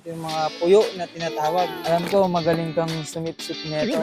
Ito yung mga puyo na tinatawag. Alam ko, magaling kang sumipsip nito.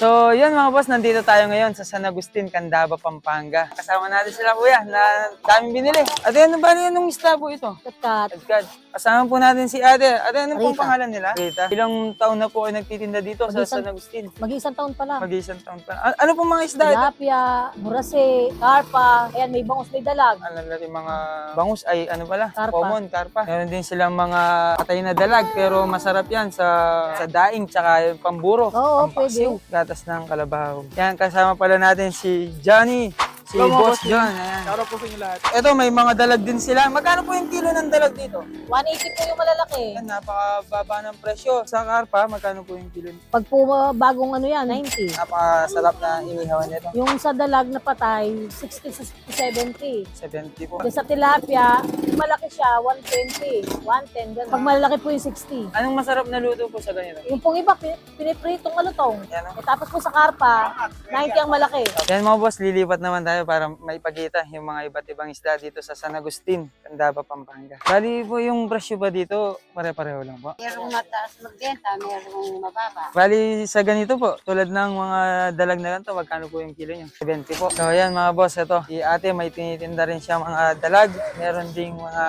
So, yun mga boss, nandito tayo ngayon sa San Agustin, Candaba, Pampanga. Kasama natin sila kuya na daming binili. Ate, ano ba yung isda po ito? Kat, Agad. Kasama po natin si ate. Ate, anong pong Rita. pangalan nila? Rita. Ilang taon na po ay nagtitinda dito sa Mag-isang- San Agustin? mag-iisang taon pa lang. Mag-isang taon pa. Ano pong mga isda ito? Tilapia, burase, karpa, ayan may bangus, may dalag. Alam natin mga bangus ay ano pala? Karpa. Common, karpa. Meron din silang mga patay na dalag pero masarap yan sa daing tsaka yung pamburo. Oo, pampaksiw, pwede. gatas ng kalabaw. Yan, kasama pala natin si Johnny. Si Boss John. Ayan. Shoutout po sa inyo lahat. Ito, may mga dalag din sila. Magkano po yung kilo ng dalag dito? 180 po yung malalaki. Yan, napakababa ng presyo. Sa karpa, magkano po yung kilo? Pag po bagong ano yan, 90. Napakasarap na inihawan nito. Yung sa dalag na patay, 60 to 70. 70 po. Then sa tilapia, malaki siya, 120, 110. Ganun. Pag malalaki po yung 60. Anong masarap na luto po sa ganito? Yung pong iba, pinipritong malutong. Yan, oh. Tapos po sa karpa, 90 ang malaki. Yan mga boss, lilipat naman tayo para maipakita yung mga iba't ibang isda dito sa San Agustin, Candaba, Pampanga. Bali po yung presyo ba dito, pare-pareho lang po? Merong mataas magbenta, merong mababa. Bali sa ganito po, tulad ng mga dalag na lang to, magkano po yung kilo nyo? 70 po. So yan mga boss, ito, si ate may tinitinda rin siya mga dalag, meron ding mga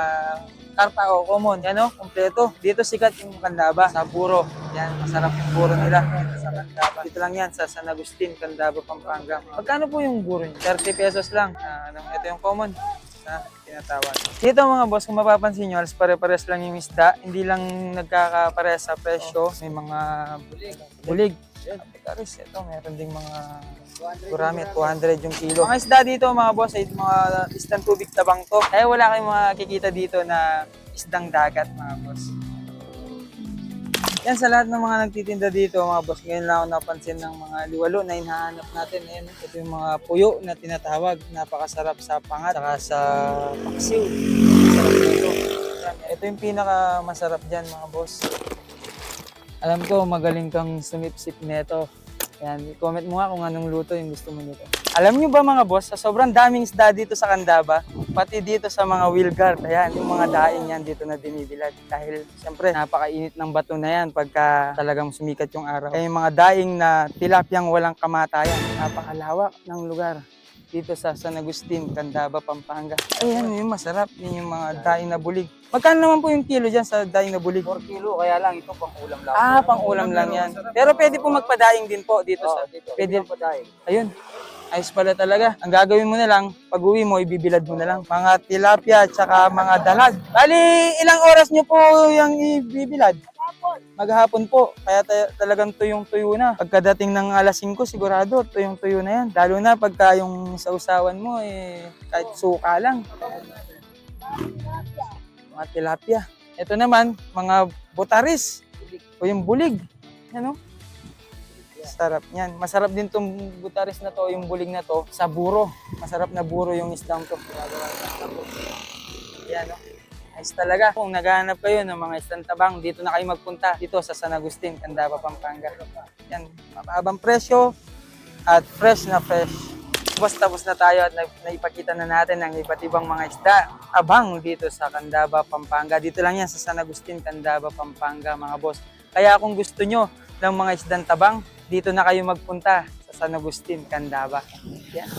karpa o common, yan o, kompleto. Dito sikat yung Candaba, sa Buro. Yan, masarap yung buro nila sa Candaba. Dito lang yan sa San Agustin, Candaba, Pampanga. Magkano po yung buro nyo? 30 pesos lang. Ito yung common na tinatawag. Dito mga boss, kung mapapansin nyo, alas pare-pares lang yung isda. Hindi lang nagkakapares sa presyo. May mga bulig. Pare-pares. Ito, meron ding mga gurami, 200 yung kilo. Mga isda dito mga boss ay mga isdang tubig tabang to. Kaya wala kayong makikita dito na isdang dagat mga boss. Yan sa lahat ng mga nagtitinda dito mga boss. Ngayon lang ako napansin ng mga liwalo na hinahanap natin. Ayan, ito yung mga puyo na tinatawag. Napakasarap sa pangat saka sa paksiw. Masarap nito. Yan, ito yung pinaka masarap dyan mga boss. Alam ko magaling kang sumipsip nito. Yan, i-comment mo nga kung anong luto yung gusto mo nito. Alam nyo ba mga boss, sa sobrang daming isda dito sa Candaba, pati dito sa mga Wilgar, ayan, yung mga daing yan dito na binibilad. Dahil siyempre, napakainit ng bato na yan pagka talagang sumikat yung araw. Kaya yung mga daing na tilapyang walang kamatayan, napakalawak ng lugar dito sa San Agustin, Candaba, Pampanga. Ayan, yung masarap. Yun yung mga daing na bulig. Magkano naman po yung kilo dyan sa daing na bulig? 4 kilo, kaya lang ito pang ulam lang. Pang-ulam lang yan. Pero pwede po magpadaing din po dito sa... Pwede. Ayun. Ayos pala talaga. Ang gagawin mo na lang, pag uwi mo, ibibilad mo na lang. Mga tilapia at saka mga dalag. Bali, ilang oras nyo po yung ibibilad? Maghapon po. Kaya talagang tuyong-tuyo na. Pagkadating ng alas 5, sigurado, tuyong-tuyo na yan. Lalo na pagka yung sausawan mo, kahit suka lang. Mga tilapia. Ito naman, mga butaris. O yung bulig. Ano? Sarap niyan. Masarap din tong butaris na to, yung bulig na to, sa buro. Masarap na buro yung isdang to. Yan, no? Ayos talaga. Kung naghahanap kayo ng mga isdang tabang, dito na kayo magpunta. Dito sa San Agustin, Candaba, Pampanga. Yan, mababang presyo at fresh na fresh. Tapos na tayo at naipakita na natin ang iba't ibang mga isda. Abang dito sa Candaba, Pampanga. Dito lang yan sa San Agustin, Candaba, Pampanga, mga boss. Kaya kung gusto nyo ng mga isdang tabang, dito na kayo magpunta sa San Agustin, Candaba. Yan.